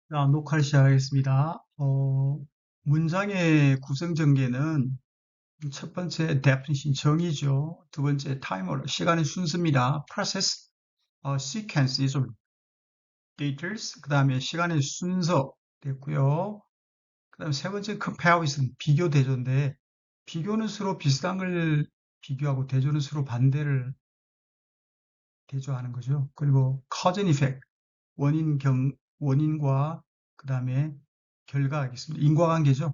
자, 녹화를 시작하겠습니다. 문장의 구성 전개는 첫 번째 definition 정의죠. 두 번째 timer 시간의 순서입니다. process, sequence of data's 그 다음에 시간의 순서 됐고요. 그 다음에 세 번째 comparison 비교 대조인데 비교는 서로 비슷한 걸 비교하고 대조는 서로 반대를 대조하는 거죠. 그리고 cause and effect 원인과 그 다음에 결과가 있습니다. 인과관계죠.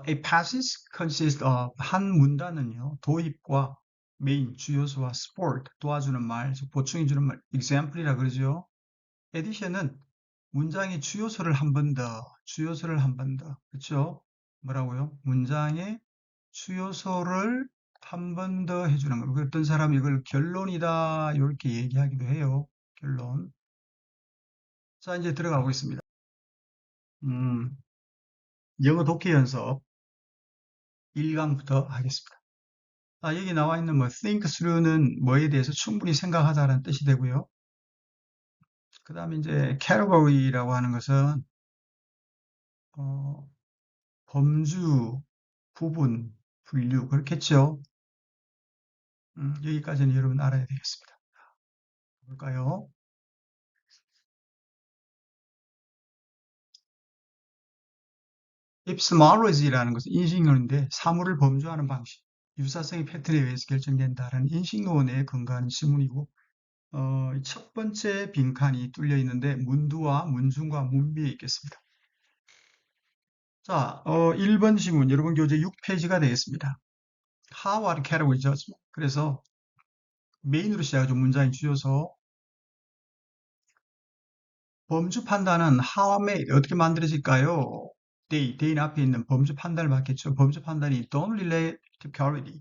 A passage consists of 한 문단은요, 도입과 메인, 주요소와 support, 도와주는 말, 즉 보충해주는 말, example이라 그러죠. addition은 문장의 주요소를 한 번 더, 주요소를 한 번 더, 그렇죠? 뭐라고요? 문장의 주요소를 한 번 더 해주는 거. 어떤 사람이 이걸 결론이다, 이렇게 얘기하기도 해요. 결론. 자, 이제 들어가 보겠습니다. 음, 영어 독해 연습 1강부터 하겠습니다. 여기 나와 있는 뭐 think through는 뭐에 대해서 충분히 생각하다라는 뜻이 되고요. 그 다음에 이제 category라고 하는 것은 어, 범주, 구분, 분류 그렇겠죠. 여기까지는 여러분 알아야 되겠습니다. 볼까요? epistemology라는 것은 인식론인데 사물을 범주하는 방식, 유사성의 패턴에 의해서 결정된다라는 인식론에 근거하는 지문이고 첫 번째 빈칸이 뚫려 있는데 문두와 문중과 문비에 있겠습니다. 자, 1번 지문, 여러분 교재 6페이지가 되겠습니다. How are category judgment? 그래서 메인으로 시작하죠. 문장의 주요서. 범주 판단은 how made, 어떻게 만들어질까요? day는 앞에 있는 범주 판단을 받겠죠. 범주 판단이 don't relate to quality.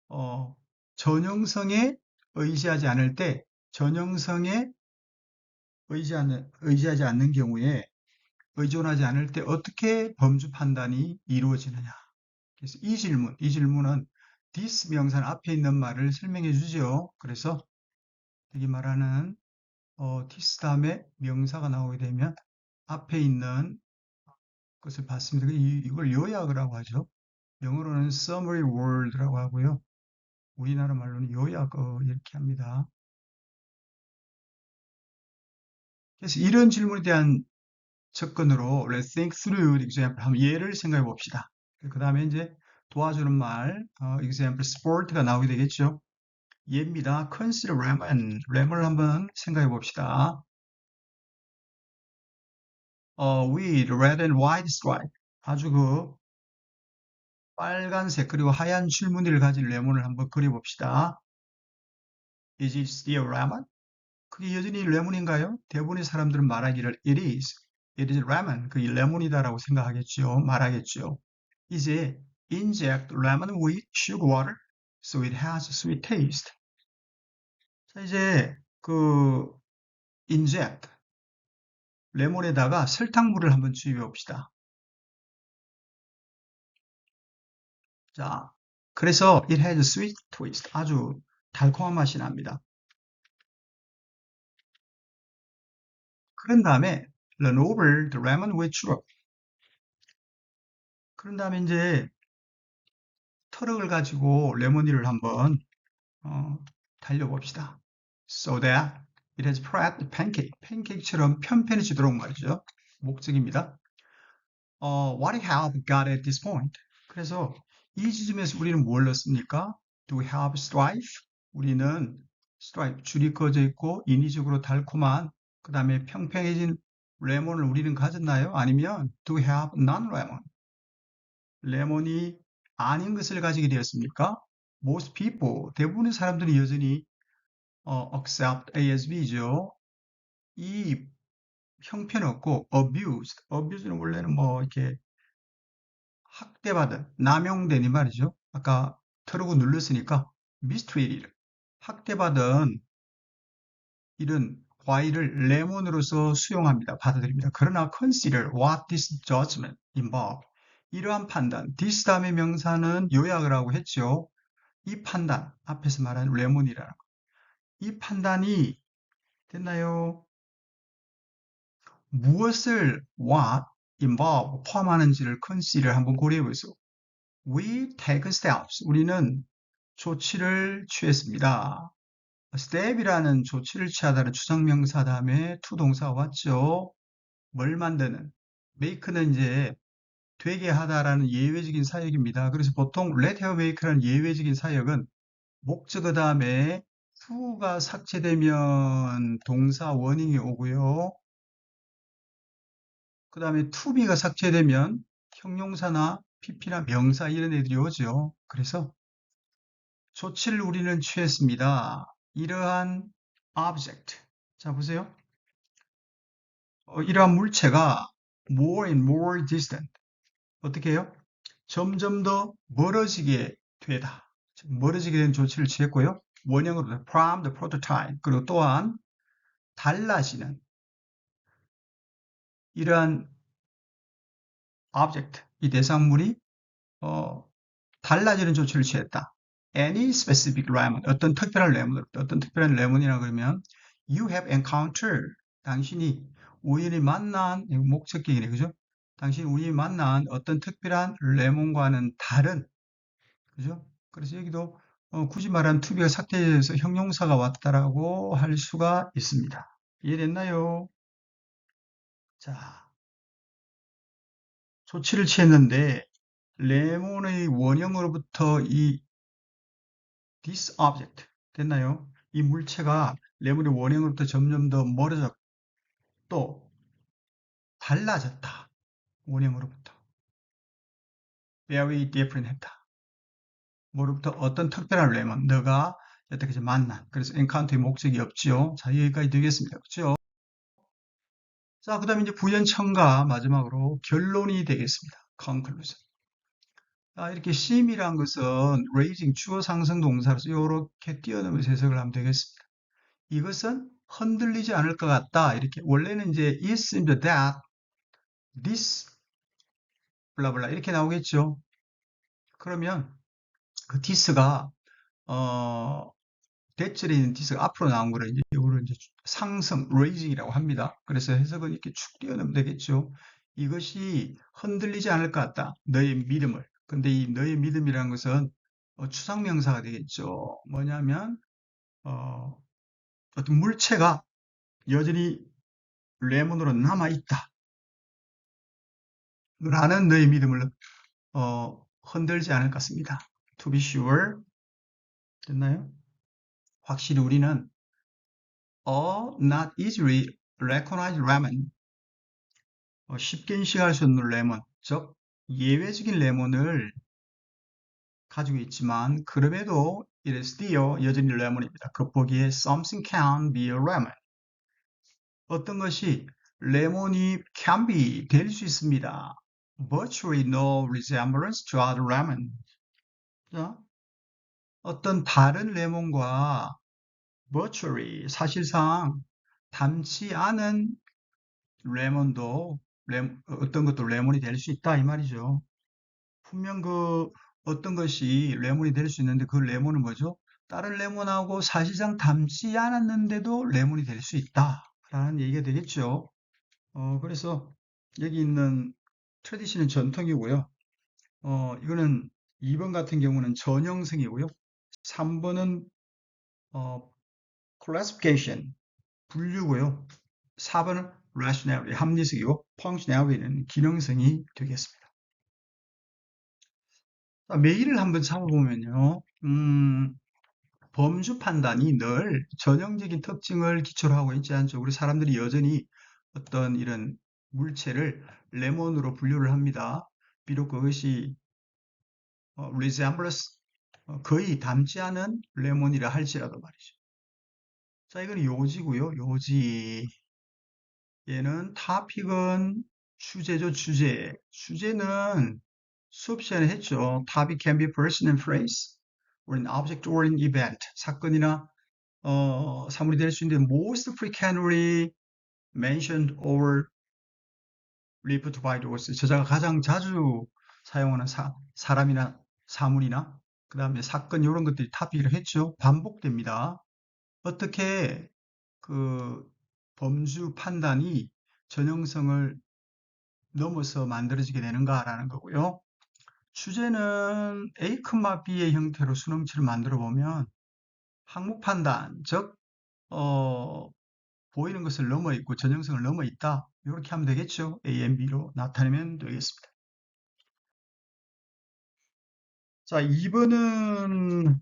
어, 전형성에 의지하지 않을 때, 전형성에 의지하지 않는 경우에 의존하지 않을 때 어떻게 범주 판단이 이루어지느냐. 그래서 이 질문은 this 명사 앞에 있는 말을 설명해 주죠. 그래서 여기 말하는 this 다음에 명사가 나오게 되면 앞에 있는 것을 봤습니다. 이걸 요약이라고 하죠. 영어로는 summary word라고 하고요. 우리나라 말로는 요약 이렇게 합니다. 그래서 이런 질문에 대한 접근으로 let's think through the example 한번 예를 생각해 봅시다. 그 다음에 이제 도와주는 말 example sport가 나오게 되겠죠. 예입니다. consider lemon. lem을 한번 생각해 봅시다. with red and white stripe. 아주 그 빨간색 그리고 하얀 줄무늬를 가진 레몬을 한번 그려봅시다. Is it still lemon? 그게 여전히 레몬인가요? 대부분의 사람들은 말하기를 it is. It is lemon. 그게 레몬이다라고 생각하겠죠. 말하겠죠. 이제 inject lemon with sugar water so it has a sweet taste. 자, 이제 그 inject 레몬에다가 설탕물을 한번 주입해 봅시다. 자, 그래서 it has a sweet twist. 아주 달콤한 맛이 납니다. 그런 다음에 run over the lemon with sugar. 그런 다음에 이제 트럭을 가지고 레모니를 한번 어, 달려봅시다. So that it has spread the pancake. 팬케이크처럼 편편해지도록 말이죠. 목적입니다. What have we got at this point? 그래서 이 지점에서 우리는 뭘 넣습니까? Do we have strife? 우리는 stripe, 줄이 그어져 있고 인위적으로 달콤한 그 다음에 평평해진 레몬을 우리는 가졌나요? 아니면 do we have non-lemon? 레몬이 아닌 것을 가지게 되었습니까? Most people, 대부분의 사람들이 여전히 accept ASB죠. 이 형편없고 abuse는 원래는 뭐 이렇게 학대받은, 남용된 이 말이죠. 아까 트루고 눌렀으니까 mistreated, 학대받은 이런 과일을 레몬으로서 수용합니다. 받아들입니다. 그러나 consider what this judgment involve. 이러한 판단, this 다음의 명사는 요약을 하고 했죠. 이 판단, 앞에서 말한 레몬이라는 거. 이 판단이 됐나요? 무엇을 what, involve, 포함하는지를 consider 한번 고려해 보세요. We take steps. 우리는 조치를 취했습니다. step이라는 조치를 취하다는 추상명사 다음에 to 동사가 왔죠. 뭘 만드는? make는 이제 되게 하다라는 예외적인 사역입니다. 그래서 보통 let her make라는 예외적인 사역은 목적어 다음에 to가 삭제되면 동사 원형이 오고요. 그 다음에 to be가 삭제되면 형용사나 pp나 명사 이런 애들이 오죠. 그래서 조치를 우리는 취했습니다. 이러한 object. 자, 보세요. 이러한 물체가 more and more distant. 어떻게 해요? 점점 더 멀어지게 되다. 멀어지게 된 조치를 취했고요. 원형으로 from the prototype. 그리고 또한 달라지는 이러한 object, 이 대상물이 달라지는 조치를 취했다. Any specific lemon, 어떤 특별한 레몬, 어떤 특별한 레몬이라 그러면 you have encountered, 당신이 우연히 만난, 이거 목적격이네, 그죠? 당신이 우연히 만난 어떤 특별한 레몬과는 다른, 그죠? 그래서 여기도 굳이 말하면 to be가 삭제돼서 형용사가 왔다라고 할 수가 있습니다. 이해됐나요? 자, 조치를 취했는데 레몬의 원형으로부터 이 this object 됐나요? 이 물체가 레몬의 원형으로부터 점점 더 멀어졌고 또 달라졌다. 원형으로부터 very different 했다. 뭐로부터 어떤 특별한 레몬 너가 여태까지 만난 그래서 encounter의 목적이 없죠. 자 여기까지 되겠습니다. 그렇죠? 자 그 다음에 이제 부연첨가 마지막으로 결론이 되겠습니다. conclusion. 이렇게 심이란 것은 raising 주어 상승 동사로서 이렇게 뛰어넘어서 해석을 하면 되겠습니다. 이것은 흔들리지 않을 것 같다. 이렇게 원래는 이제 it seems that this 블라블라 이렇게 나오겠죠. 그러면 그 this가 대절에 있는 this가 앞으로 나온 거를 이제 이거를 이제 상승 raising이라고 합니다. 그래서 해석은 이렇게 축 뛰어넘으면 되겠죠. 이것이 흔들리지 않을 것 같다. 너의 믿음을. 근데 이 너의 믿음이라는 것은 추상명사가 되겠죠. 뭐냐면 어떤 물체가 여전히 레몬으로 남아있다. 라는 너의 믿음을 흔들지 않을 것 같습니다. To be sure. 됐나요? 확실히 우리는 not easily recognized lemon. 쉽게 인식할 수 없는 레몬, 즉 예외적인 레몬을 가지고 있지만 그럼에도 it is still 여전히 레몬입니다. 겉보기에 something can be a lemon. 어떤 것이 레몬이 can be 될 수 있습니다. Virtually no resemblance to other lemon. 자, 어떤 다른 레몬과 virtually 사실상 닮지 않은 레몬도 어떤 것도 레몬이 될 수 있다 이 말이죠. 분명 그 어떤 것이 레몬이 될 수 있는데 그 레몬은 뭐죠? 다른 레몬하고 사실상 닮지 않았는데도 레몬이 될 수 있다라는 얘기가 되겠죠. 그래서 여기 있는 트래디션은 전통이고요. 이거는 2번 같은 경우는 전형성이고요. 3번은 classification, 분류고요. 4번은 rationality, 합리성이고 functionality는 기능성이 되겠습니다. 메일을 한번 잡아보면요. 범주 판단이 늘 전형적인 특징을 기초로 하고 있지 않죠. 우리 사람들이 여전히 어떤 이런 물체를 레몬으로 분류를 합니다. 비록 그것이 resemblance, 거의 닮지 않은 레몬이라 할지라도 말이죠. 자, 이건 요지고요. 요지. 얘는 topic은 주제죠, 주제. 주제는 수업 시간에 했죠. topic can be person and phrase, or an object or an event. 사건이나 사물이 될 수 있는데 most frequently mentioned or referred by the author. 저자가 가장 자주 사용하는 사람이나 사물이나 그 다음에 사건 이런 것들이 topic이라고 했죠. 반복됩니다. 어떻게 그 범주 판단이 전형성을 넘어서 만들어지게 되는가라는 거고요. 주제는 A, B의 형태로 수능치를 만들어 보면 항목 판단, 즉 보이는 것을 넘어 있고 전형성을 넘어 있다. 이렇게 하면 되겠죠. A, B로 나타내면 되겠습니다. 자, 2번은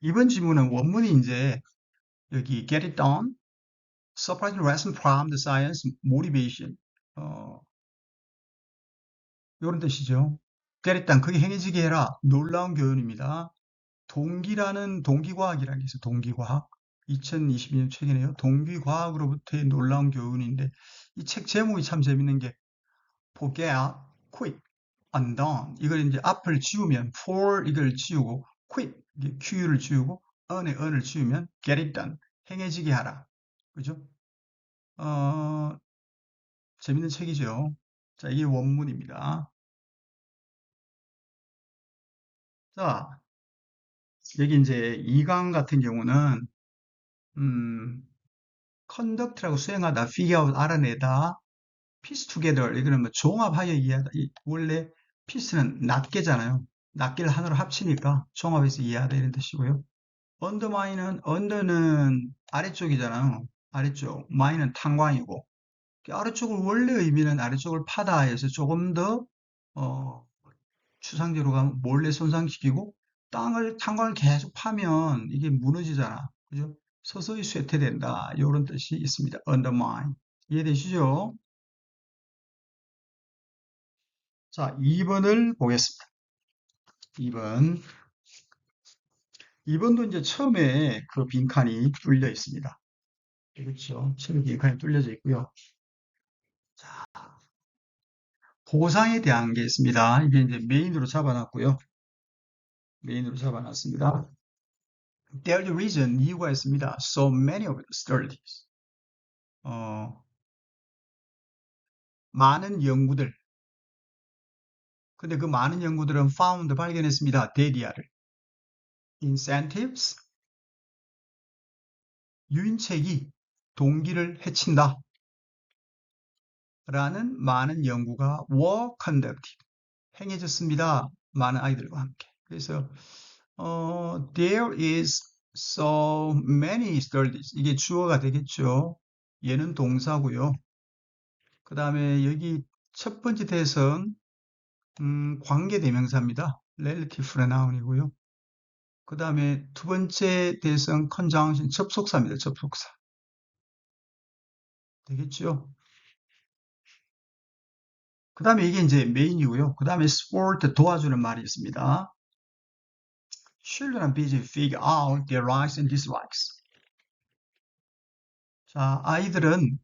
이번 지문은 원문이 이제 여기 get it done, surprising lesson from the science motivation. 이런 뜻이죠. get it done, 그게 행해지게 해라. 놀라운 교훈입니다. 동기과학이라는 게 있어요. 동기과학. 2022년 책이네요. 동기과학으로부터의 놀라운 교훈인데 이 책 제목이 참 재밌는 게 forget, quit, undone. 이걸 이제 앞을 지우면 for 이걸 지우고 quit 이게 q를 지우고 on의 on을 지우면 get it done. 행해지게 하라. 그죠? 어, 재밌는 책이죠. 자, 이게 원문입니다. 자, 여기 이제 2강 같은 경우는 음, conduct라고 수행하다, figure out 알아내다, piece together 이거는 뭐 종합하여 이해하다. 원래 piece는 낱개잖아요. 낱개를 하나로 합치니까 종합해서 이해하다 이런 뜻이고요. undermine은 under는 아래쪽이잖아요. 아래쪽, mine은 탄광이고 아래쪽을 원래 의미는 아래쪽을 파다 해서 조금 더 어, 추상적으로 가면 몰래 손상시키고 탄광을 계속 파면 이게 무너지잖아. 그죠? 서서히 쇠퇴된다. 이런 뜻이 있습니다. undermine. 이해되시죠? 자, 2번을 보겠습니다. 2번. 2번도 이제 처음에 그 빈칸이 뚫려 있습니다. 그렇죠. 처음에 빈칸이 뚫려져 있고요. 보상에 대한 게 있습니다. 이게 이제 메인으로 잡아놨고요. 메인으로 잡아놨습니다. There's a reason, 이유가 있습니다. So many of the studies. 어, 많은 연구들. 근데 그 많은 연구들은 found, 발견했습니다. 데디아를. incentives, 유인책이 동기를 해친다. 라는 많은 연구가 were conducted. 행해졌습니다. 많은 아이들과 함께. 그래서 there is so many studies. 이게 주어가 되겠죠. 얘는 동사고요. 그 다음에 여기 첫 번째 대선 관계대명사입니다. relative pronoun이고요. 그 다음에 두 번째 대선 conjunction 접속사입니다. 접속사. 되겠죠? 그 다음에 이게 이제 메인이고요. 그 다음에 support 도와주는 말이 있습니다. Children are busy figure out their likes and dislikes. 자, 아이들은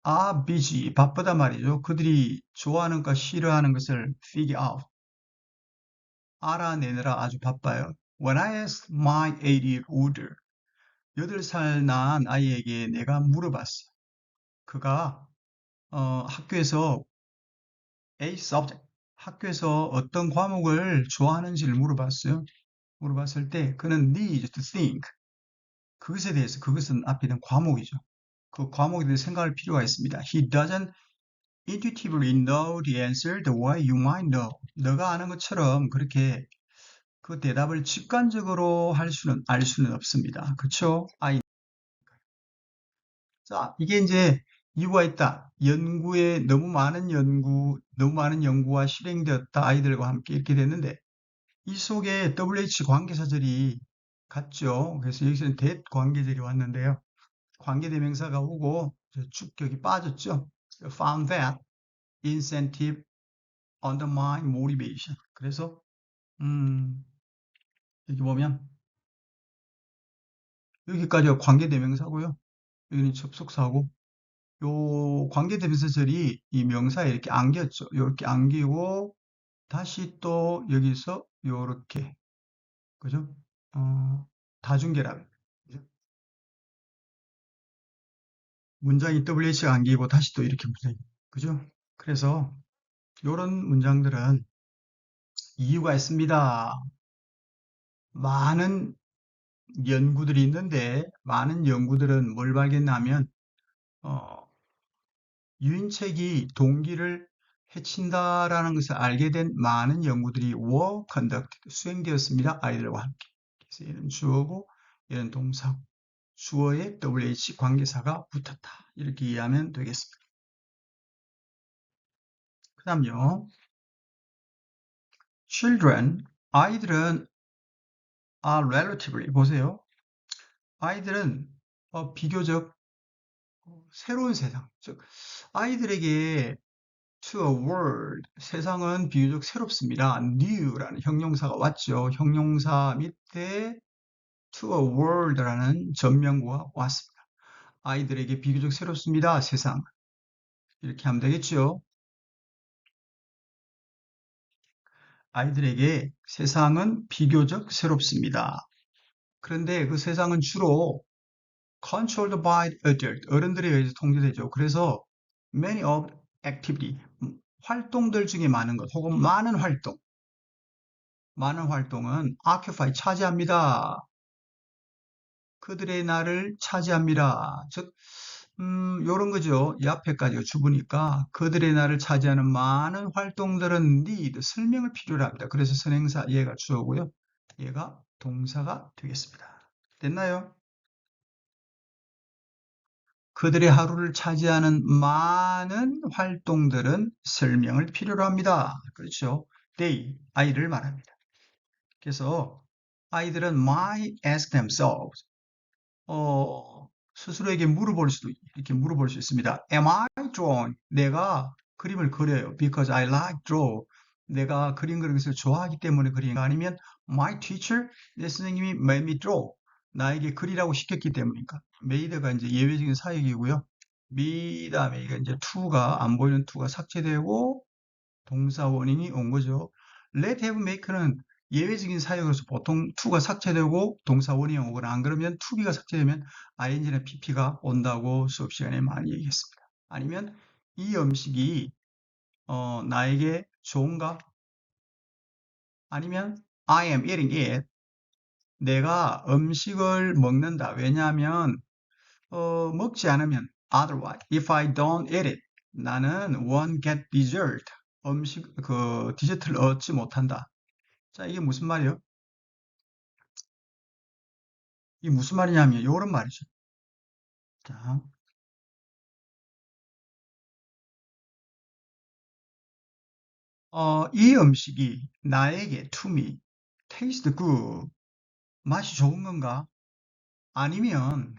are busy, 바쁘단 말이죠. 그들이 좋아하는 것, 싫어하는 것을 figure out, 알아내느라 아주 바빠요. When I asked my 8-year-old, 8살 난 아이에게 내가 물어봤어. 그가 학교에서 A subject, 학교에서 어떤 과목을 좋아하는지를 물어봤어요. 물어봤을 때 그는 needs to think, 그것에 대해서, 그것은 앞에 있는 과목이죠. 그 과목에 대해 생각할 필요가 있습니다. He doesn't intuitively know the answer the way you might know. 너가 아는 것처럼 그렇게 그 대답을 직관적으로 알 수는 없습니다. 그쵸? 자, 이게 이제 이유가 있다. 너무 많은 연구가 실행되었다. 아이들과 함께 이렇게 됐는데, 이 속에 WH 관계사절이 같죠. 그래서 여기서는 that 관계절이 왔는데요. 관계대명사가 오고 쭉 여기 빠졌죠. found that incentive undermine motivation. 그래서 여기 보면 여기까지가 관계대명사고요. 여기는 접속사고 요 관계대명사절이 이 명사에 이렇게 안겼죠. 이렇게 안기고 다시 또 여기서 요렇게 그죠? 다중계라고 그죠? 문장이 WH가 안기고 다시 또 이렇게 문장이 그죠? 그래서 요런 문장들은 이유가 있습니다. 많은 연구들이 있는데 많은 연구들은 뭘 발견하면 어, 유인책이 동기를 해친다라는 것을 알게 된 많은 연구들이 were conducted, 수행되었습니다. 아이들과 함께. 그래서 얘는 주어고 얘는 동사고 주어에 WH 관계사가 붙었다. 이렇게 이해하면 되겠습니다. 그 다음요. children, 아이들은 are relatively, 보세요. 아이들은 비교적 새로운 세상, 즉 아이들에게 to a world, 세상은 비교적 새롭습니다. new라는 형용사가 왔죠. 형용사 밑에 to a world라는 전명구가 왔습니다. 아이들에게 비교적 새롭습니다. 세상. 이렇게 하면 되겠죠. 아이들에게 세상은 비교적 새롭습니다. 그런데 그 세상은 주로 controlled by adult, 어른들에 의해서 통제되죠. 그래서 many of activity, 활동들 중에 많은 것, 혹은 많은 활동은 occupy, 차지합니다. 그들의 날을 차지합니다. 즉, 요런 거죠. 이 앞에까지가 주부니까 그들의 날을 차지하는 많은 활동들은 need, 설명을 필요로 합니다. 그래서 선행사 얘가 주어고요. 얘가 동사가 되겠습니다. 됐나요? 그들의 하루를 차지하는 많은 활동들은 설명을 필요로 합니다. 그렇죠? They, 아이를 말합니다. 그래서 아이들은 might ask themselves, 스스로에게 이렇게 물어볼 수 있습니다. Am I drawing? 내가 그림을 그려요. Because I like draw. 내가 그림 그리는 것을 좋아하기 때문에 그리는가? 아니면 my teacher, 내 선생님이 made me draw. 나에게 그리라고 시켰기 때문인가? made가 이제 예외적인 사역이고요. me 다음에 이게 이제 to가 안 보이는 to가 삭제되고 동사 원인이 온 거죠. let have make는 예외적인 사역으로서 보통 to가 삭제되고 동사 원인이 오거나 안 그러면 to be가 삭제되면 ing나 pp가 온다고 수업 시간에 많이 얘기했습니다. 아니면 이 음식이 나에게 좋은가? 아니면 I am eating it. 내가 음식을 먹는다. 왜냐하면 먹지 않으면 otherwise, if I don't eat it, 나는 won't get dessert. 디저트를 얻지 못한다. 자, 이게 무슨 말이요? 이게 무슨 말이냐면, 요런 말이죠. 자, 이 음식이 나에게, to me, taste good, 맛이 좋은 건가? 아니면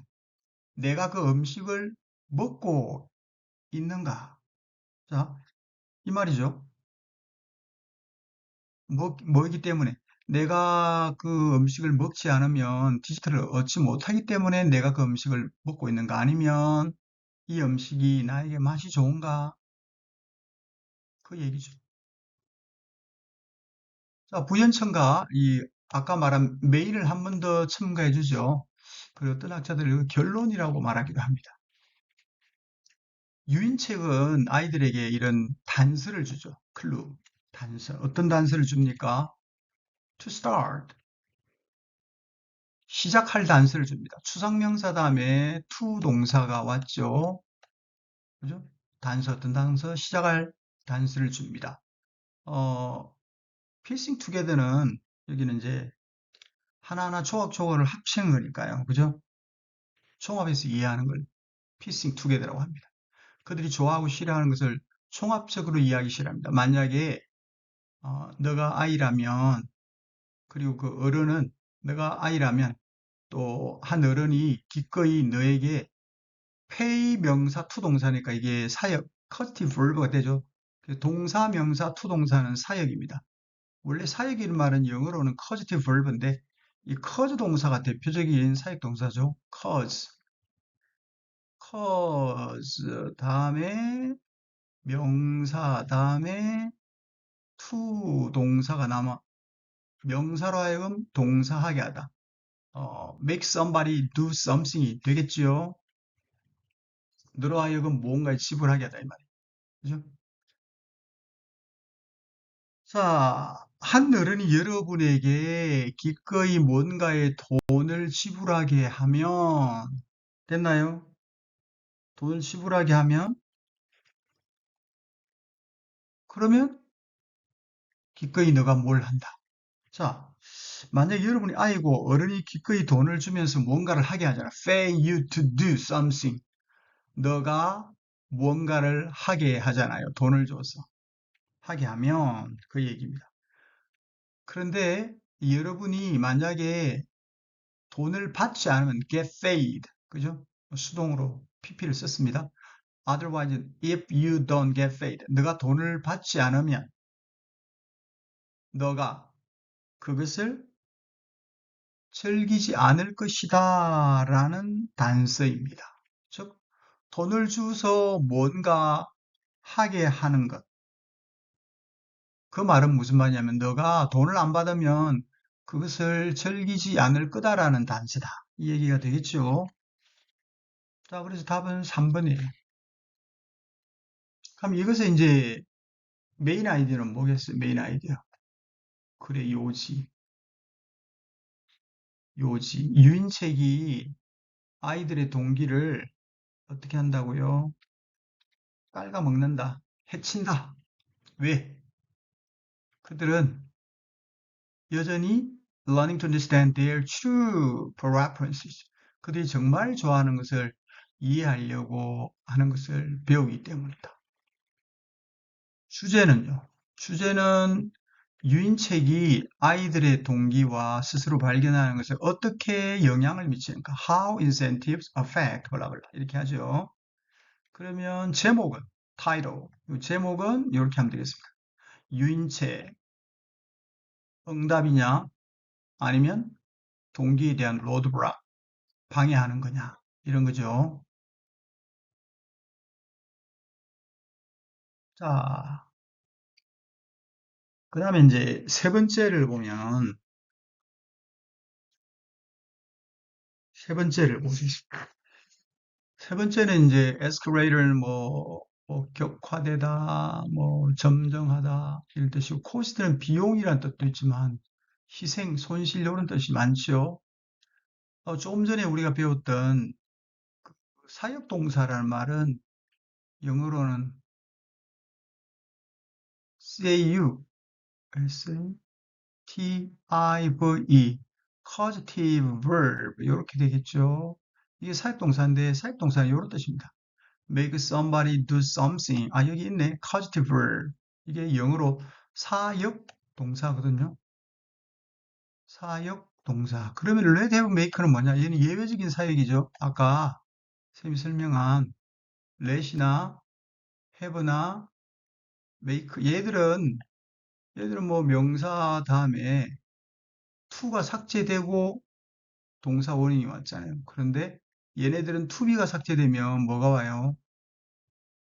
내가 그 음식을 먹고 있는가? 자, 이 말이죠. 뭐이기 때문에 내가 그 음식을 먹지 않으면 디저트를 얻지 못하기 때문에 내가 그 음식을 먹고 있는가? 아니면 이 음식이 나에게 맛이 좋은가? 그 얘기죠. 자, 부연첨가, 아까 말한 메일을 한 번 더 첨가해 주죠. 그리고 어떤 학자들은 결론이라고 말하기도 합니다. 유인책은 아이들에게 이런 단서를 주죠. 클루, 단서. 어떤 단서를 줍니까? To start, 시작할 단서를 줍니다. 추상명사 다음에 to 동사가 왔죠. 그죠? 단서, 어떤 단서? 시작할 단서를 줍니다. 어, piecing together는 여기는 이제 하나하나 조각조각을 합치는 거니까요. 그죠? 종합해서 이해하는 걸 piecing together라고 합니다. 그들이 좋아하고 싫어하는 것을 종합적으로 이해하기 싫어합니다. 만약에 너가 아이라면, 그리고 그 어른은 너가 아이라면 또 한 어른이 기꺼이 너에게 pay 명사 투동사니까 이게 사역 causative verb가 되죠. 동사 명사 투동사는 사역입니다. 원래 사역이라는 말은 영어로는 causative verb인데 이 cause 동사가 대표적인 사역 동사죠. cause 다음에 명사 다음에 to 동사가 남아 명사로 하여금 동사하게 하다. make somebody do something이 되겠지요. 너로 하여금 무언가를 지불하게 하다 이 말이에요. 그죠? 자, 한 어른이 여러분에게 기꺼이 뭔가의 돈을 지불하게 하면, 됐나요? 돈을 지불하게 하면, 그러면 기꺼이 너가 뭘 한다. 자, 만약에 여러분이 아이고 어른이 기꺼이 돈을 주면서 뭔가를 하게 하잖아. Pay you to do something. 너가 뭔가를 하게 하잖아요. 돈을 줘서. 하게 하면 그 얘기입니다. 그런데 여러분이 만약에 돈을 받지 않으면 get paid. 그죠? 수동으로 PP를 썼습니다. Otherwise, if you don't get paid, 너가 돈을 받지 않으면 너가 그것을 즐기지 않을 것이다 라는 단서입니다. 즉, 돈을 주서 뭔가 하게 하는 것. 그 말은 무슨 말이냐면 너가 돈을 안 받으면 그것을 즐기지 않을 거다라는 단서다. 이 얘기가 되겠죠. 자, 그래서 답은 3번이에요. 그럼 이것의 이제 메인 아이디어는 뭐겠어요? 메인 아이디어. 그래, 요지. 요지. 유인책이 아이들의 동기를 어떻게 한다고요? 깔아먹는다. 해친다. 왜? 그들은 여전히 learning to understand their true preferences. 그들이 정말 좋아하는 것을 이해하려고 하는 것을 배우기 때문이다. 주제는요. 주제는 유인책이 아이들의 동기와 스스로 발견하는 것에 어떻게 영향을 미치는가? How incentives affect, 블라블라. 이렇게 하죠. 그러면 제목은, title. 이 제목은 이렇게 하면 되겠습니다. 유인책, 응답이냐? 아니면 동기에 대한 로드블락, 방해하는 거냐? 이런 거죠. 자, 그 다음에 이제 세 번째를 보면, 세 번째를 보시죠. 세 번째는 이제 escalator는 뭐 격화되다, 뭐 점정하다 이런 뜻이고 cost는 비용이란 뜻도 있지만 희생, 손실 이런 뜻이 많죠. 조금 전에 우리가 배웠던 사역동사라는 말은 영어로는 SAU, S-A-T-I-V-E, causative verb 이렇게 되겠죠. 이게 사역동사인데 사역동사는 이런 뜻입니다. make somebody do something. 아, 여기 있네. causative verb. 이게 영어로 사역 동사거든요. 사역 동사. 그러면 let have make는 뭐냐? 얘는 예외적인 사역이죠. 아까 쌤이 설명한 let이나 have나 make. 얘들은 뭐 명사 다음에 to가 삭제되고 동사 원인이 왔잖아요. 그런데 얘네들은 to be가 삭제되면 뭐가 와요?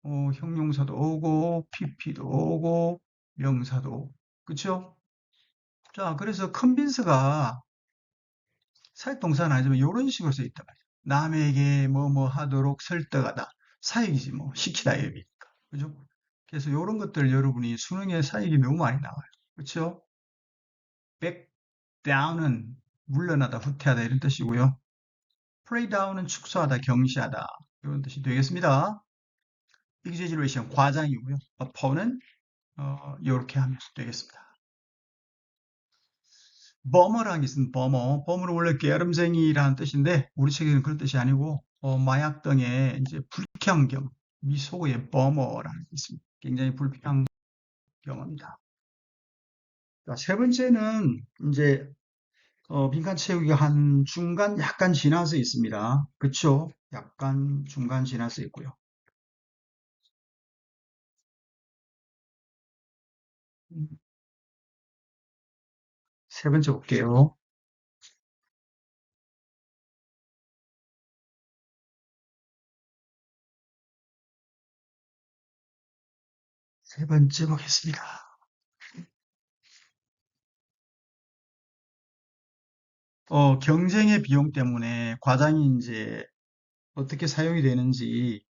형용사도 오고, PP도 오고, 명사도 오고. 그쵸? 자, 그래서 컨빈스가 사역동사는 아니지만 이런 식으로 써 있단 말이죠. 남에게 뭐뭐 하도록 설득하다. 사역이지 뭐, 시키다 예비니까. 그죠? 그래서 이런 것들 여러분이 수능에 사역이 너무 많이 나와요. 그쵸? back down은 물러나다, 후퇴하다 이런 뜻이고요. pray down은 축소하다, 경시하다 이런 뜻이 되겠습니다. exaggeration 과장이고요. up는 이렇게 하면 되겠습니다. 버머라는 게 있습니다. 버머는 원래 게으름쟁이라는 뜻인데 우리 책에는 그런 뜻이 아니고 마약 등의 이제 불쾌한 미소의 버머라는 게 있습니다. 굉장히 불쾌한 경험입니다. 자, 세 번째는 이제 빈칸 채우기가 한 중간 약간 지나서 있습니다. 그쵸? 약간 중간 지나서 있고요. 세 번째 볼게요. 세 번째 보겠습니다. 경쟁의 비용 때문에 과장이 이제 어떻게 사용이 되는지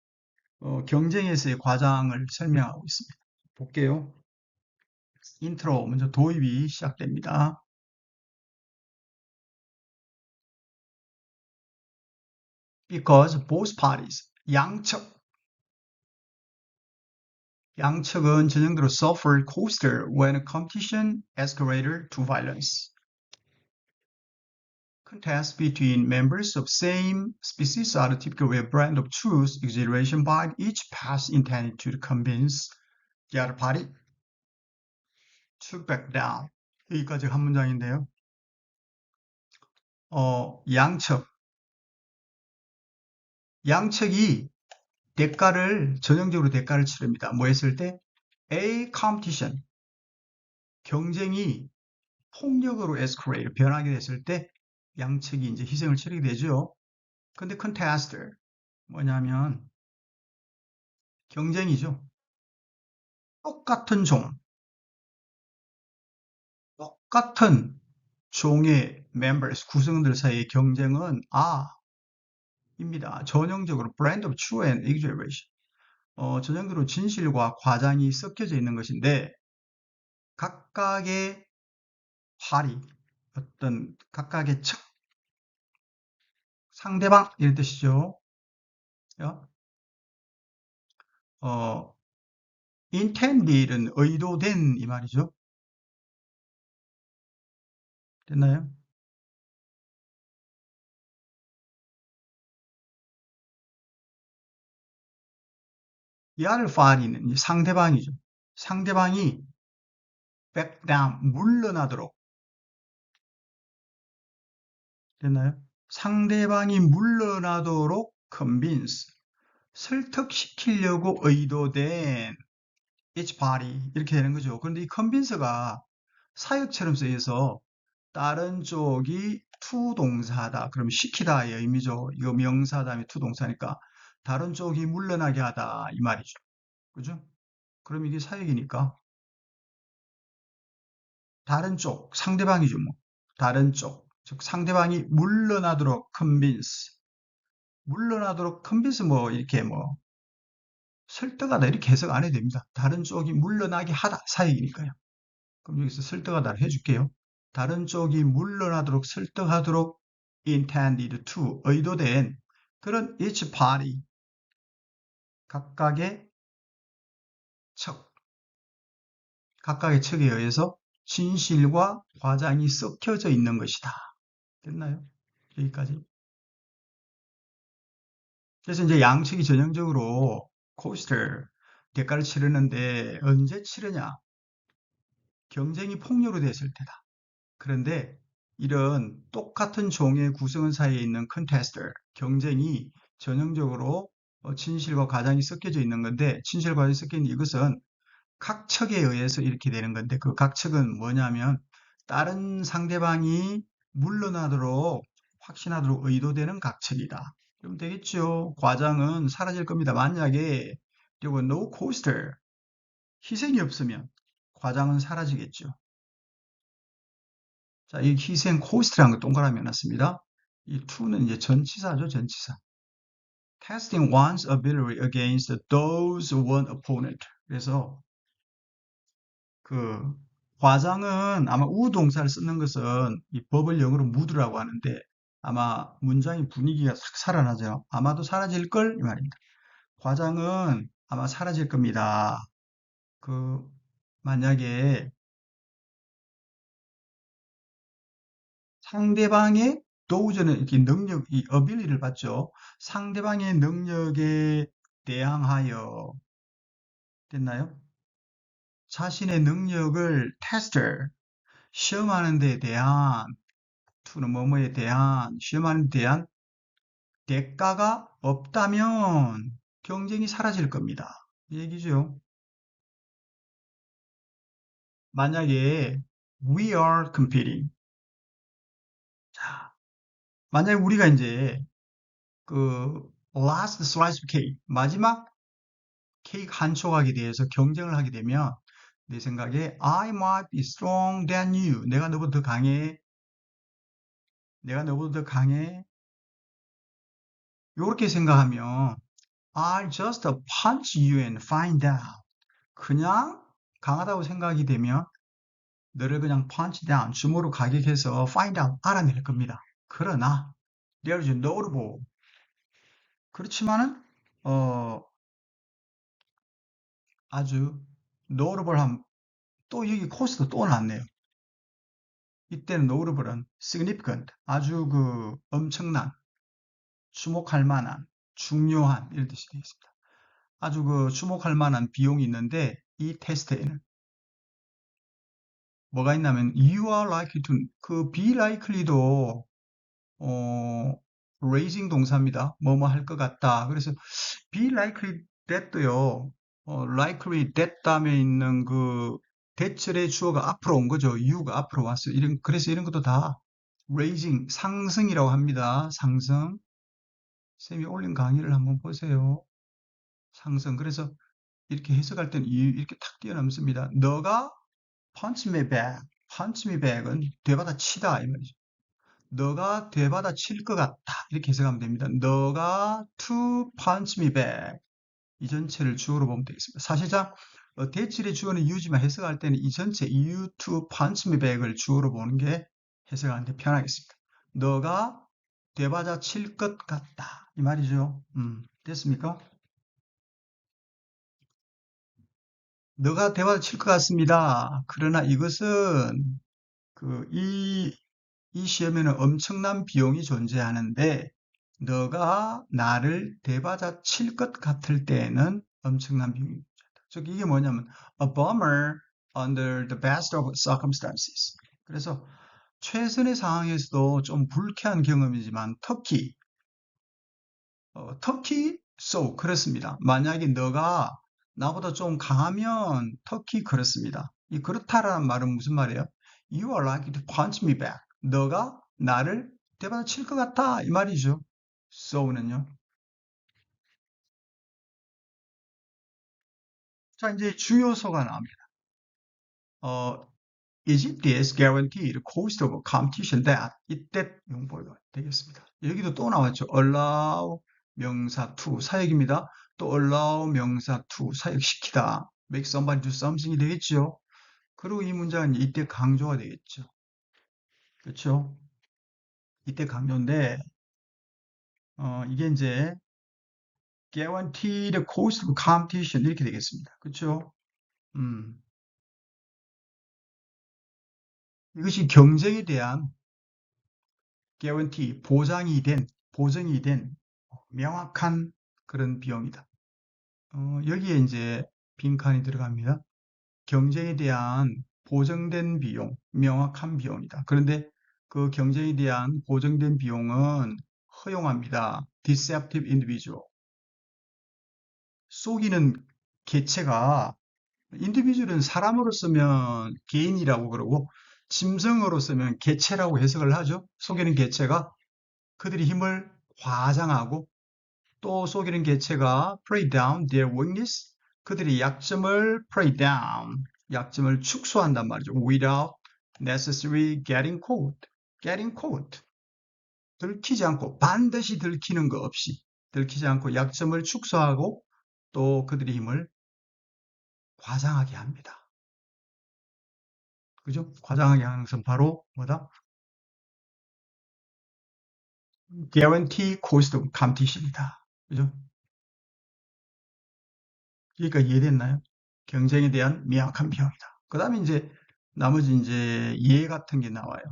경쟁에서의 과장을 설명하고 있습니다. 볼게요. 인트로 먼저 도입이 시작됩니다. Because both parties, 양측은 전형대로 suffered coaster when competition escalated to violence. Contests between members of same species are typically a brand of truth exaggeration by each pass intended to convince the other party to back down. 여기까지 한 문장인데요. 양측이 전형적으로 대가를 치릅니다. 뭐 했을 때? A competition, 경쟁이 폭력으로 escalate, 변하게 됐을 때 양측이 이제 희생을 치르게 되죠. 근데 contest, 뭐냐면 경쟁이죠. 똑같은 종의 members, 구성들 사이의 경쟁은 입니다. 전형적으로 brand of true and exaggeration. 전형적으로 진실과 과장이 섞여져 있는 것인데 각각의 party, 어떤 각각의 측, 상대방 이런 뜻이죠. intended은 의도된 이 말이죠. 됐나요? 이 알파리는 상대방이죠. 상대방이 back down, 물러나도록. 됐나요? 상대방이 물러나도록 convince, 설득시키려고 의도된 each party 이렇게 되는 거죠. 그런데 이 convince가 사역처럼 쓰여서 다른 쪽이 to 동사다. 그럼 시키다의 의미죠. 이거 명사 다음에 to 동사니까 다른 쪽이 물러나게 하다 이 말이죠. 그죠? 그럼 이게 사역이니까 다른 쪽, 상대방이죠 뭐. 다른 쪽, 즉 상대방이 물러나도록 convince. 물러나도록 convince 뭐 이렇게 뭐 설득하다 이렇게 해석 안 해도 됩니다. 다른 쪽이 물러나게 하다 사역이니까요. 그럼 여기서 설득하다를 해줄게요. 다른 쪽이 물러나도록 설득하도록 intended to 의도된 그런 each party 각각의 척, 각각의 척에 의해서 진실과 과장이 섞여져 있는 것이다. 됐나요? 여기까지. 그래서 이제 양측이 전형적으로 코스터 대가를 치르는데 언제 치르냐? 경쟁이 폭로로 됐을 때다. 그런데 이런 똑같은 종의 구성원 사이에 있는 컨테스터, 경쟁이 전형적으로 진실과 과장이 섞여져 있는 건데 진실과 과장이 섞여 있는 이것은 각 척에 의해서 이렇게 되는 건데 그 각 척은 뭐냐면 다른 상대방이 물러나도록 확신하도록 의도되는 각척이다. 그럼 되겠죠. 과장은 사라질 겁니다. 만약에 그리고 no coaster 희생이 없으면 과장은 사라지겠죠. 자, 이 희생 코스트라는 거 동그라미 해놨습니다. 이 to는 이제 전치사죠, 전치사. Testing one's ability against those one opponent. 그래서 그 과장은 아마 우동사를 쓰는 것은 이 법을 영어로 mood라고 하는데 아마 문장의 분위기가 싹 살아나죠. 아마도 사라질 걸 이 말입니다. 과장은 아마 사라질 겁니다. 그 만약에 상대방의 도우저는 이렇게 능력, 이 ability를 봤죠. 상대방의 능력에 대항하여 됐나요? 자신의 능력을 tester, 시험하는 데 대한 to는 뭐뭐에 대한 시험하는 데 대한 대가가 없다면 경쟁이 사라질 겁니다. 이 얘기죠. 만약에 we are competing. 자, 만약에 우리가 이제 그 last slice of cake, 마지막 케이크 한 조각에 대해서 경쟁을 하게 되면 내 생각에 I might be strong than you. 내가 너보다 더 강해. 내가 너보다 더 강해. 이렇게 생각하면 I'll just punch you and find out. 그냥 강하다고 생각이 되면 너를 그냥 punch down, 주먹으로 가격해서 find out, 알아낼 겁니다. 그러나 there's notable. 그렇지만은 아주 notable한 또 여기 코스도 또 나왔네요. 이때는 notable은 significant, 아주 그 엄청난, 주목할 만한, 중요한 이런 뜻이 되겠습니다. 아주 그 주목할 만한 비용이 있는데 이 테스트에는 뭐가 있냐면 you are likely to 그 be likely도 어, raising 동사입니다. 뭐뭐 할 것 같다. 그래서 be likely that도요. likely that 다음에 있는 그 대절의 주어가 앞으로 온 거죠. you가 앞으로 왔어요. 그래서 이런 것도 다 raising 상승이라고 합니다. 상승. 쌤이 올린 강의를 한번 보세요. 상승. 그래서 이렇게 해석할 때는 이렇게 탁 뛰어넘습니다. 너가 punch me back. punch me back은 되받아 치다 이 말이죠. 너가 되받아 칠 것 같다. 이렇게 해석하면 됩니다. 너가 to punch me back. 이 전체를 주어로 보면 되겠습니다. 사실상 대칠의 주어는 you지만 해석할 때는 이 전체 you to punch me back을 주어로 보는 게 해석하는데 편하겠습니다. 너가 되받아 칠 것 같다. 이 말이죠. 됐습니까? 너가 되받아 칠 것 같습니다. 그러나 이것은 이 시험에는 엄청난 비용이 존재하는데 너가 나를 대받아 칠 것 같을 때에는 엄청난 비용이 존재한다. 즉 이게 뭐냐면 a bummer under the best of circumstances. 그래서 최선의 상황에서도 좀 불쾌한 경험이지만 터키 so 그렇습니다. 만약에 너가 나보다 좀 강하면 터키 그렇습니다. 이 그렇다라는 말은 무슨 말이에요? You are likely to punch me back. 너가 나를 대받아 칠 것 같아 이 말이죠. so는요. 자 이제 주요소가 나옵니다. 어, is it this guaranteed cost of competition that 이때 용법이 되겠습니다. 여기도 또 나왔죠. allow 명사 to 사역입니다. 또 allow 명사 to 사역시키다. make somebody do something이 되겠죠. 그리고 이 문장은 이때 강조가 되겠죠. 그렇죠? 이때 강조인데 이게 이제 guaranteed cost of competition 이렇게 되겠습니다. 그렇죠? 음, 이것이 경쟁에 대한 guarantee 보정이 된 명확한 그런 비용이다. 여기에 이제 빈칸이 들어갑니다. 경쟁에 대한 보정된 비용, 명확한 비용이다. 그런데 그 경쟁에 대한 보정된 비용은 허용합니다. deceptive individual. 속이는 개체가 individual은 사람으로 쓰면 개인이라고 그러고 짐승으로 쓰면 개체라고 해석을 하죠. 속이는 개체가 그들이 힘을 과장하고 또 속이는 개체가 play down their weakness. 그들이 약점을 play down, 약점을 축소한단 말이죠. without necessarily getting caught. getting caught. 들키지 않고 반드시 들키는 거 없이 들키지 않고 약점을 축소하고 또 그들의 힘을 과장하게 합니다. 그죠? 과장하게 하는 것은 바로 뭐다? guarantee cost of competition이다. 그죠? 그러니까 이해됐나요? 경쟁에 대한 명확한 비용이다. 그 다음에 이제 나머지 이제 예 같은 게 나와요.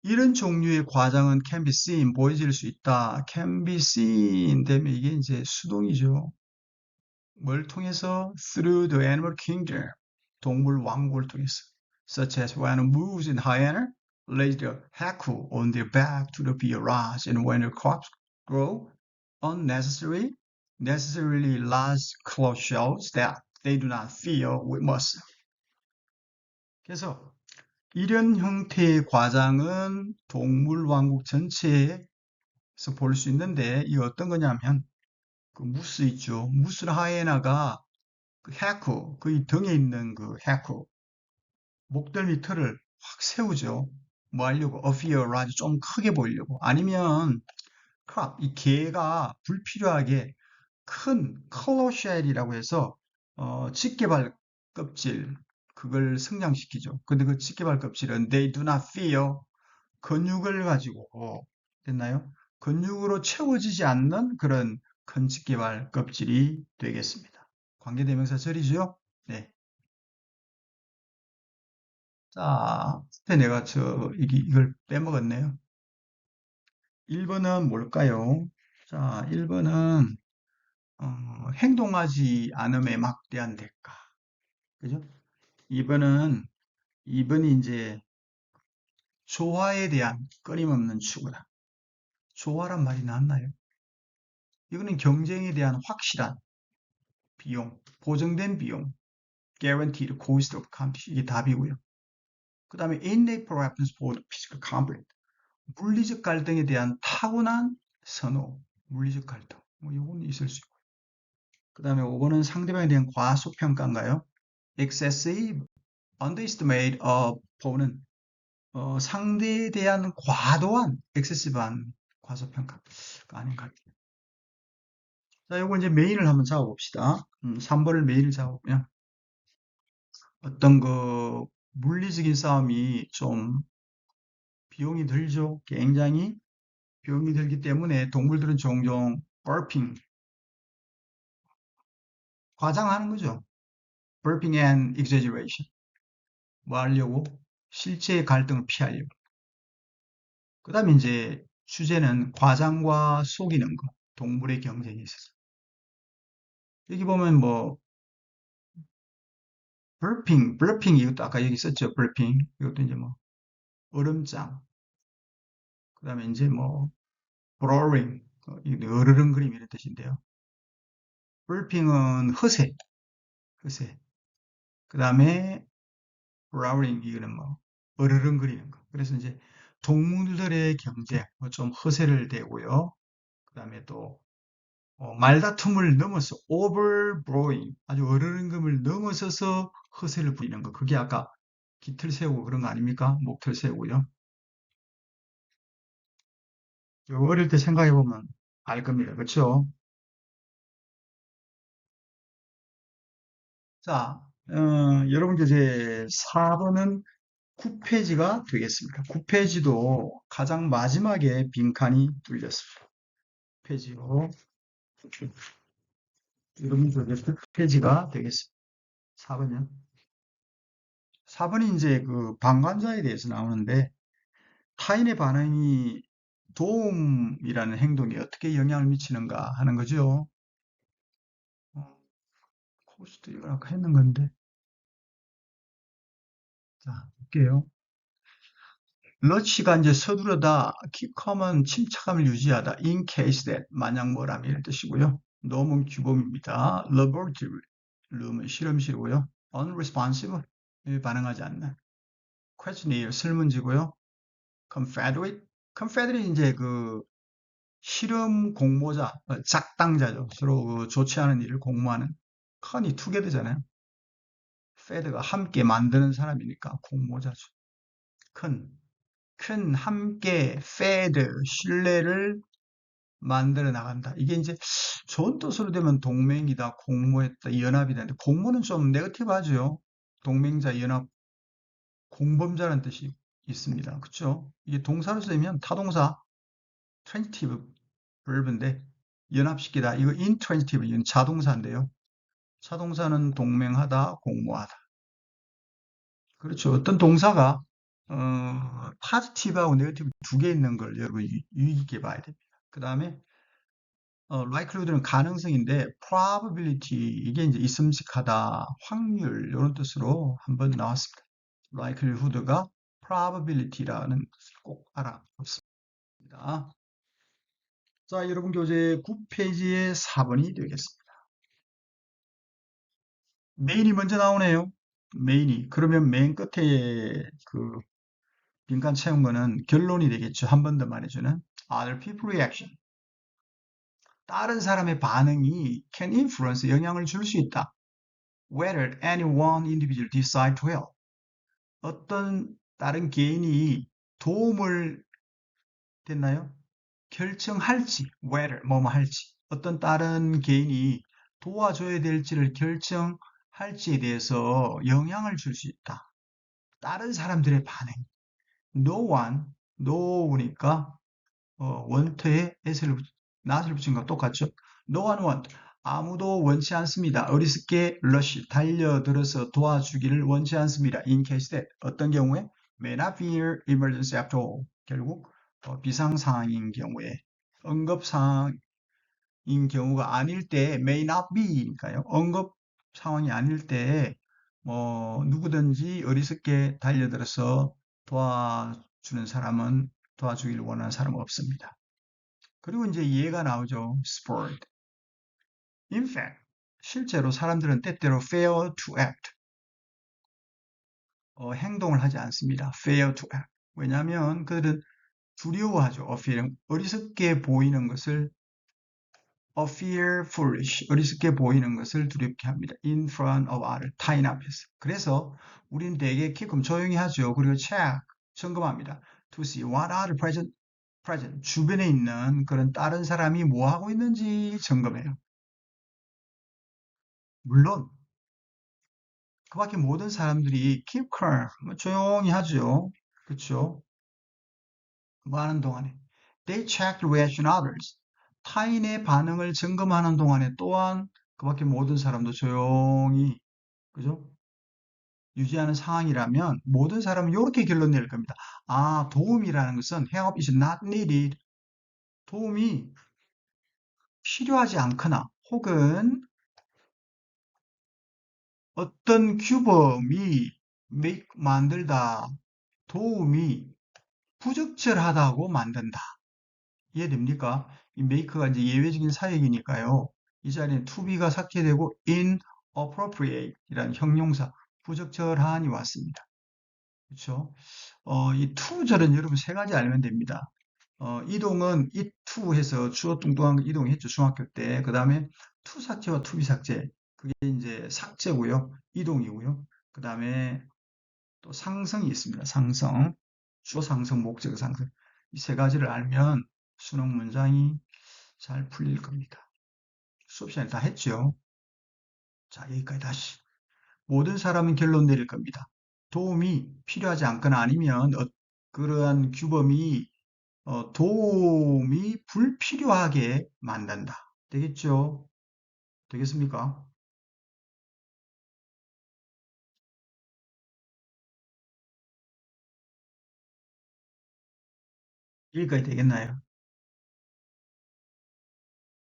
이런 종류의 과장은 can be seen, 보여질 수 있다. can be seen 되면 이게 이제 수동이죠. 뭘 통해서? through the animal kingdom, 동물 왕국을 통해서. such as when a moose and hyena lays their haku on their back to the barrage and when the crops grow necessarily large claw shows that they do not fear with muscle. 그래서 이런 형태의 과장은 동물 왕국 전체에서 볼 수 있는데 이 어떤 거냐면 그 무스 있죠. 무스나 하이에나가 그 해쿠, 그 등에 있는 그 해쿠, 목덜미 털을 확 세우죠. 뭐 하려고? appear large, 좀 크게 보이려고. 아니면 crop, 이 개가 불필요하게 큰 컬러쉘이라고 해서 집게발 껍질 그걸 성장시키죠. 근데 그 집게발 껍질은 they do not fear 근육을 가지고 됐나요? 근육으로 채워지지 않는 그런 큰 집게발 껍질이 되겠습니다. 관계대명사 절이죠? 네. 자, 그때 내가 이걸 빼먹었네요. 1번은 뭘까요? 자, 1번은 행동하지 않음에 막대한 대가. 그죠? 2번은 2번이 이제 조화에 대한 끊임없는 추구다. 조화란 말이 나왔나요? 이거는 경쟁에 대한 확실한 비용, 보증된 비용, guaranteed cost of competition 이게 답이고요. 그 다음에 innate preference for physical conflict, 물리적 갈등에 대한 타고난 선호, 물리적 갈등. 뭐 이건 있을 수 있고. 그 다음에 5번은 상대방에 대한 과소평가인가요? excessive, underestimate opponent. 상대에 대한 과도한, excessive한 과소평가가 아닌가. 자, 요거 이제 메인을 한번 잡아봅시다. 3번을 메인을 잡아보면 어떤 그 물리적인 싸움이 좀 비용이 들죠. 굉장히 비용이 들기 때문에 동물들은 종종 burping, 과장하는 거죠. burping and exaggeration. 뭐 하려고? 실제의 갈등을 피하려고. 그 다음에 이제 주제는 과장과 속이는 거. 동물의 경쟁에 있어서. 여기 보면 뭐 burping 이것도 아까 여기 썼죠. burping 이것도 이제 뭐 얼음장. 그 다음에 이제 뭐 roaring, 으르렁거림 이런 뜻인데요. burping은 허세, 허세. 그 다음에 roaring 이거는 뭐 으르렁거리는 거. 그래서 이제 동물들의 경쟁, 뭐좀 허세를 대고요. 그 다음에 또 말다툼을 넘어서 overblowing, 아주 으르렁금을 넘어서서 허세를 부리는 거. 그게 아까 깃털 세우고 그런 거 아닙니까? 목털 세우고요. 이거 어릴 때 생각해 보면 알 겁니다. 그렇죠? 자, 여러분 이제 4번은 9페이지가 되겠습니다. 9페이지도 가장 마지막에 빈칸이 뚫렸습니다. 페이지로 여러분 이제 9페이지가 되겠습니다. 4번이요. 4번이 이제 그 방관자에 대해서 나오는데 타인의 반응이 도움이라는 행동에 어떻게 영향을 미치는가 하는 거죠. 어, 코스트 이걸 아까 했는 건데. 자, 볼게요. 러치가 이제 서두르다, 킥하면 침착함을 유지하다, in case that, 만약 뭐라면 이런 뜻이고요. 너무 규범입니다. laboratory, 룸은 실험실이고요. unresponsive, 반응하지 않는. questionnaire, 설문지고요. confederate, confederate 이제 그 실험 공모자, 작당자죠. 서로 그 좋지 않은 일을 공모하는 컨이 투게더잖아요. fed가 함께 만드는 사람이니까 공모자죠. 큰 함께 fed 신뢰를 만들어 나간다. 이게 이제 좋은 뜻으로 되면 동맹이다, 공모했다, 연합이다. 근데 공모는 좀 네거티브하죠. 동맹자, 연합, 공범자라는 뜻이 있습니다. 그렇죠? 이게 동사로 쓰면 타동사, transitive verb인데 연합시키다. 이거 intransitive, 이건 자동사인데요. 자동사는 동맹하다, 공모하다. 그렇죠. 어떤 동사가 파지티브하고 네거티브 두 개 있는 걸 여러분 유의 깊게 봐야 됩니다. 그 다음에 likelihood는 가능성인데 probability 이게 이제 있음직하다, 확률 이런 뜻으로 한번 나왔습니다. likelihood가 probability라는 뜻을 꼭 알아봅습니다. 자, 여러분 교재 9페이지의 4번이 되겠습니다. 메인이 먼저 나오네요. 메인이. 그러면 맨 끝에 그 빈칸 채운 거는 결론이 되겠죠. 한 번 더 말해주는 other people reaction. 다른 사람의 반응이 can influence 영향을 줄 수 있다. Whether any one individual decide to help. 어떤 다른 개인이 도움을 됐나요? 결정할지, whether 뭐뭐 할지. 어떤 다른 개인이 도와줘야 될지를 결정할 할지에 대해서 영향을 줄 수 있다. 다른 사람들의 반응. No one, no니까 want에 s를 not을 붙인 거 똑같죠? No one want. 아무도 원치 않습니다. 어리석게 rush, 달려들어서 도와주기를 원치 않습니다. In case that. 어떤 경우에? May not be emergency after all. 결국 비상상황인 경우에 응급상황인 경우가 아닐 때 may not be니까요. 응급 상황이 아닐 때 누구든지 어리석게 달려들어서 도와주는 사람은 도와주기를 원하는 사람은 없습니다. 그리고 이제 이해가 나오죠. sport. In fact, 실제로 사람들은 때때로 fail to act, 행동을 하지 않습니다. fail to act. 왜냐하면 그들은 두려워하죠. appearing, 어리석게 보이는 것을 appear foolish, 어리석게 보이는 것을 두렵게 합니다. in front of other, 타인 앞에서. 그래서 우리는 되게 기끔 조용히 하죠. 그리고 check, 점검합니다. to see what are present, 주변에 있는 그런 다른 사람이 뭐 하고 있는지 점검해요. 물론 그 밖에 모든 사람들이 keep calm, 조용히 하죠. 그렇죠? 뭐 하는 동안에 they check the reaction of others, 타인의 반응을 점검하는 동안에 또한 그 밖에 모든 사람도 조용히, 그죠? 유지하는 상황이라면 모든 사람은 이렇게 결론 낼 겁니다. 아, 도움이라는 것은 help is not needed. 도움이 필요하지 않거나 혹은 어떤 규범이 만들다, 도움이 부적절하다고 만든다. 이해됩니까? 이 make가 이제 예외적인 사역이니까요. 이 자리에 to be가 삭제되고 inappropriate 이라는 형용사, 부적절한이 왔습니다. 그렇죠? 이 to절은 여러분 세 가지 알면 됩니다. 이동은 it to 해서 주어 뚱뚱한 거 이동했죠. 중학교 때. 그 다음에 to 삭제와 to be 삭제. 그게 이제 삭제고요. 이동이고요. 그 다음에 또 상성이 있습니다. 상성. 주어 상성, 목적 상성. 이 세 가지를 알면 수능 문장이 잘 풀릴 겁니다. 수업 시간에 다 했죠. 자, 여기까지 다시. 모든 사람은 결론 내릴 겁니다. 도움이 필요하지 않거나 아니면 그러한 규범이 도움이 불필요하게 만든다. 되겠죠? 되겠습니까? 여기까지 되겠나요?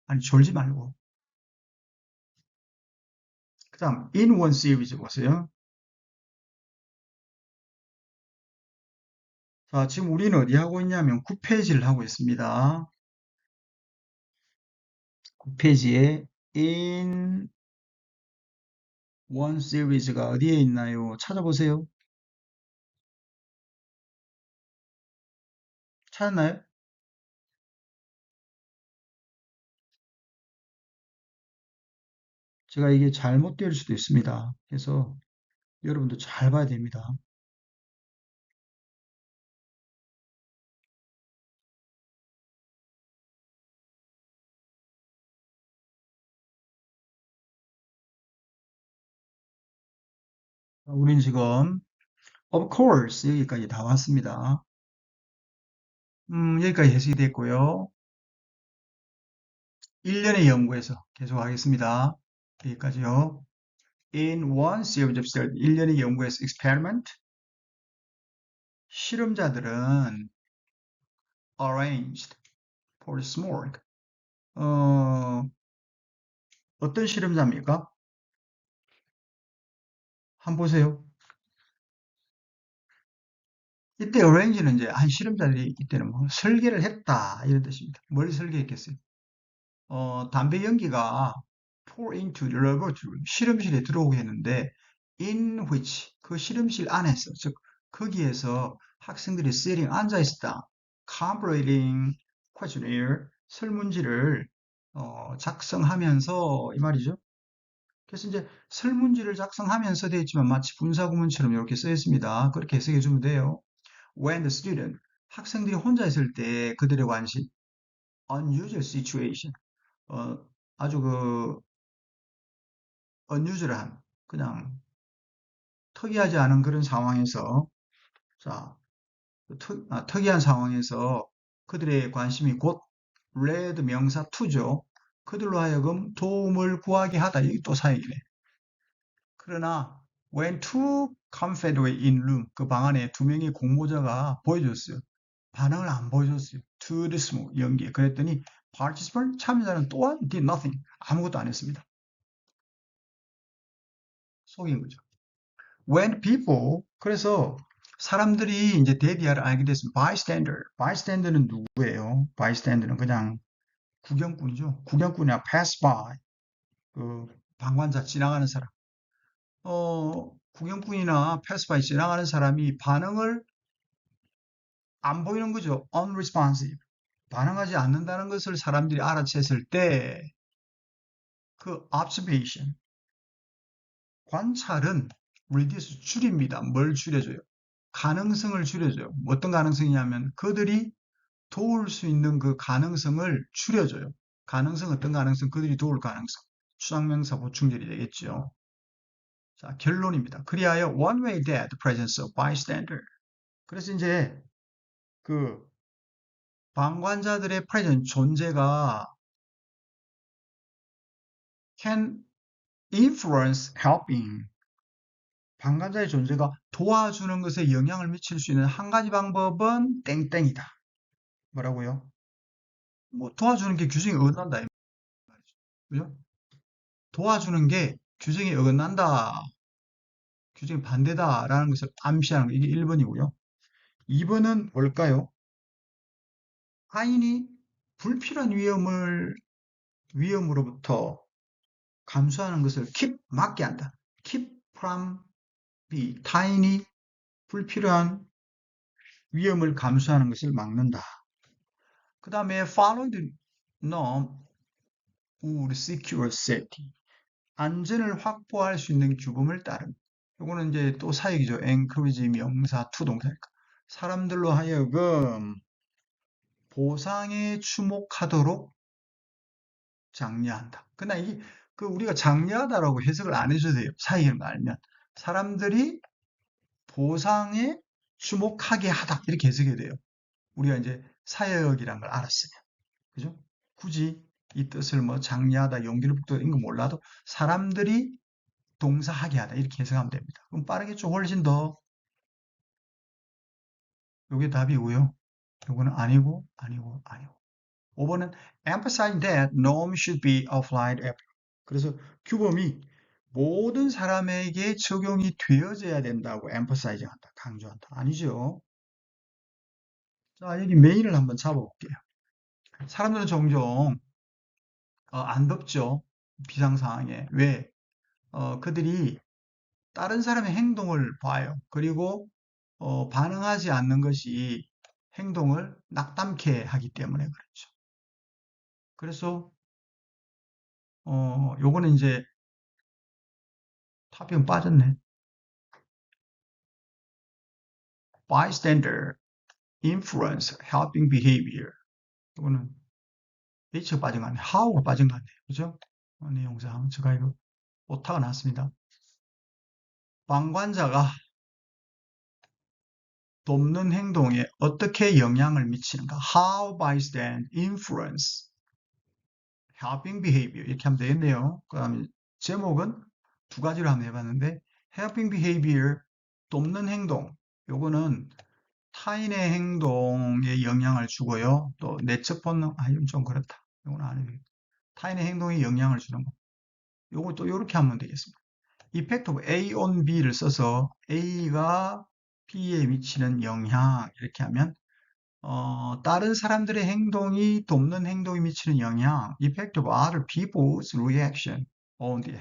아니, 졸지 말고. 그 다음, in one series 보세요. 자, 지금 우리는 어디 하고 있냐면 9페이지를 하고 있습니다. 9페이지에 in one series가 어디에 있나요? 찾아보세요. 찾았나요? 제가 이게 잘못될 수도 있습니다. 그래서 여러분도 잘 봐야 됩니다. 우린 지금 of course 여기까지 다 왔습니다. 여기까지 해석이 됐고요. 1년의 연구에서 계속 하겠습니다. 여기까지요. In one series of study, 1년의 연구에서 experiment, 실험자들은 arranged for small, 어, 어떤 실험자입니까? 한번 보세요. 이때 arrange는 이제 한 실험자들이 이때는 뭐 설계를 했다 이런 뜻입니다. 뭘 설계했겠어요? 담배 연기가 pour into the laboratory, 실험실에 들어오게 했는데 in which, 그 실험실 안에서, 즉 거기에서 학생들이 sitting, 앉아 있었다. completing questionnaire, 설문지를 작성하면서 이 말이죠. 그래서 이제 설문지를 작성하면서 되어 있지만 마치 분사구문처럼 이렇게 써 있습니다. 그렇게 해석해 주면 돼요. When the student, 학생들이 혼자 있을 때 그들의 관심, unusual situation, 어, 아주 그 unusual한, 그냥 특이하지 않은 그런 상황에서, 자, 특이한 상황에서 그들의 관심이 곧 레드 명사 투죠. 그들로 하여금 도움을 구하게 하다. 이게 또 사역이네. 그러나 when two confederate in room, 그 방 안에 두 명의 공모자가 보여줬어요. 반응을 안 보여줬어요. to the smoke, 연기에. 그랬더니 participant, 참여자는 또한 did nothing, 아무것도 안 했습니다. 속인 거죠. when people, 그래서 사람들이 이제 데디아를 알게 됐습니다. bystander, bystander는 누구예요? bystander는 그냥 구경꾼이죠. 구경꾼이나 pass by, 그 방관자, 지나가는 사람. 구경꾼이나 pass by 지나가는 사람이 반응을 안 보이는 거죠. unresponsive. 반응하지 않는다는 것을 사람들이 알아챘을 때 그 observation, 관찰은 reduce, 줄입니다. 뭘 줄여줘요? 가능성을 줄여줘요. 어떤 가능성이냐면 그들이 도울 수 있는 그 가능성을 줄여줘요. 가능성, 어떤 가능성? 그들이 도울 가능성. 추상명사 보충절이 되겠죠. 자, 결론입니다. 그리하여 one way that the presence of bystander. 그래서 이제 그 방관자들의 presence, 존재가 can influence helping. 방관자의 존재가 도와주는 것에 영향을 미칠 수 있는 한 가지 방법은 땡땡이다. 뭐라고요? 뭐 도와주는 게 규정에 어긋난다. 이 말이죠. 그죠? 도와주는 게 규정에 어긋난다. 규정에 반대다라는 것을 암시하는 거. 이게 1번이고요. 2번은 뭘까요? 타인이 불필요한 위험으로부터 감수하는 것을 keep, 막게 한다. keep from be. 타인이 불필요한 위험을 감수하는 것을 막는다. 그 다음에 follow the norm would secure safety. 안전을 확보할 수 있는 규범을 따름. 이거는 이제 또 사역이죠. encourage 명사 투동사니까. 사람들로 하여금 보상에 주목하도록 장려한다. 그러나 이게 그 우리가 장려하다라고 해석을 안 해줘도 돼요. 사역을 알면. 사람들이 보상에 주목하게 하다. 이렇게 해석해야 돼요. 우리가 이제 사역이란 걸 알았으면. 그죠? 굳이 이 뜻을 뭐 장려하다, 용기를 북돋아 이런 거 몰라도 사람들이 동사하게 하다 이렇게 해석하면 됩니다. 그럼 빠르겠죠? 훨씬 더. 요게 답이고요. 요거는 아니고 아니고 아니고. 5번은 emphasize that norm should be applied everywhere. 그래서 규범이 모든 사람에게 적용이 되어져야 된다고 emphasize 한다. 강조한다. 아니죠. 자, 여기 메인을 한번 잡아볼게요. 사람들은 종종 안 덥죠. 비상상황에. 왜? 그들이 다른 사람의 행동을 봐요. 그리고 반응하지 않는 것이 행동을 낙담케 하기 때문에 그렇죠. 그래서 요거는 이제 탑이 빠졌네. bystander, influence, helping behavior. 요거는 H가 빠진 거 아니에요. how가 빠진 거 아니에요. 그죠? 내용상 제가 이거 오타가 났습니다. 방관자가 돕는 행동에 어떻게 영향을 미치는가? How bystander influence helping behavior 이렇게 하면 되겠네요. 그 다음에 제목은 두 가지로 한번 해봤는데 helping behavior 돕는 행동 요거는 타인의 행동에 영향을 주고요. 또 내적 본능 이건 좀 그렇다. 요거는 안 해도 되겠다. 타인의 행동에 영향을 주는 거. 요거 또 이렇게 하면 되겠습니다. effect of A on B를 써서 A가 B에 미치는 영향 이렇게 하면 다른 사람들의 행동이 돕는 행동이 미치는 영향, effect of other people's reaction on the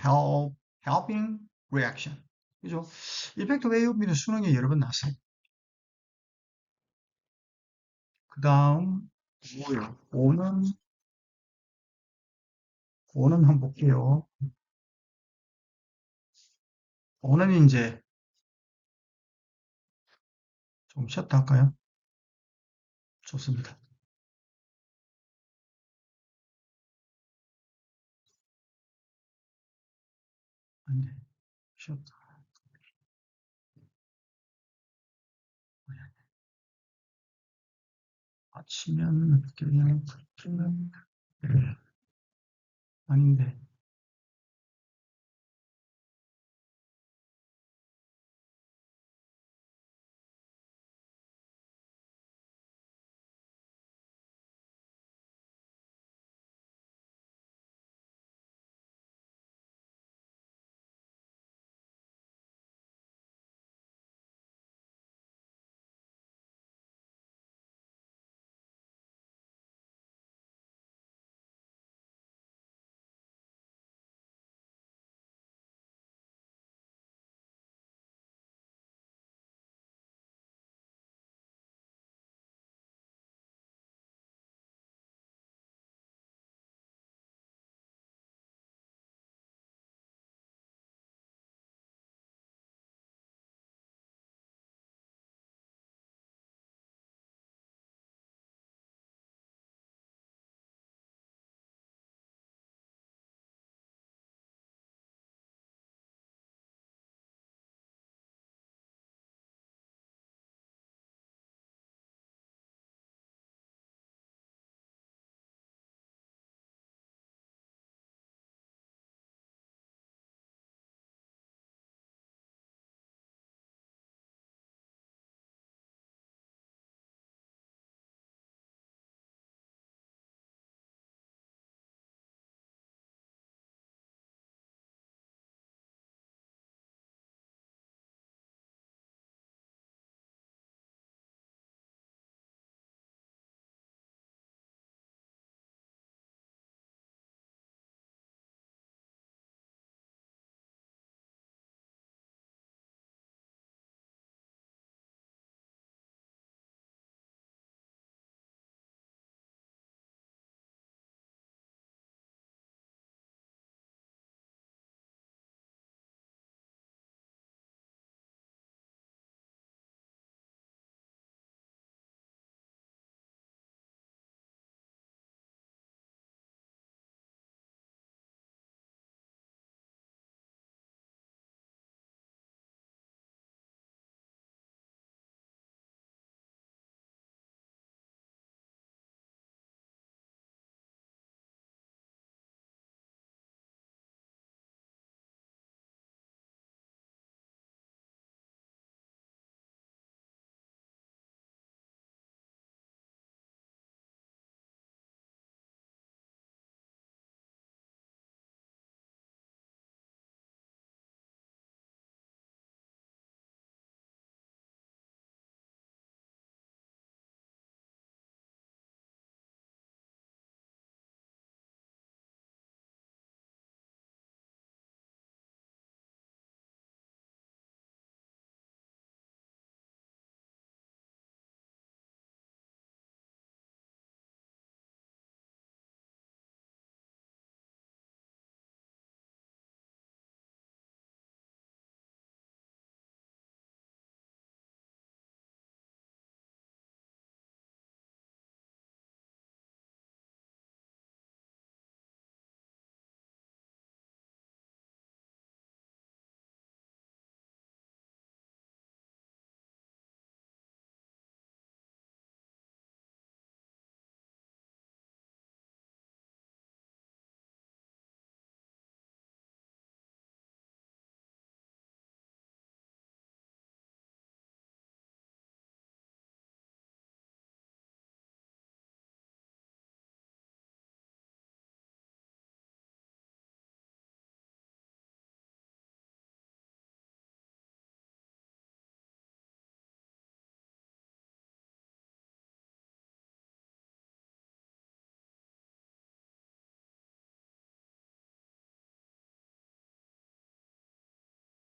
helping reaction. 그죠? effect of A on B는 수능에 여러 번 나왔어요. 그 다음, 뭐요? 5는 한번 볼게요. 5는 이제 좀 쉬었다 할까요? 좋습니다. 네, 아치면 그냥 아닌데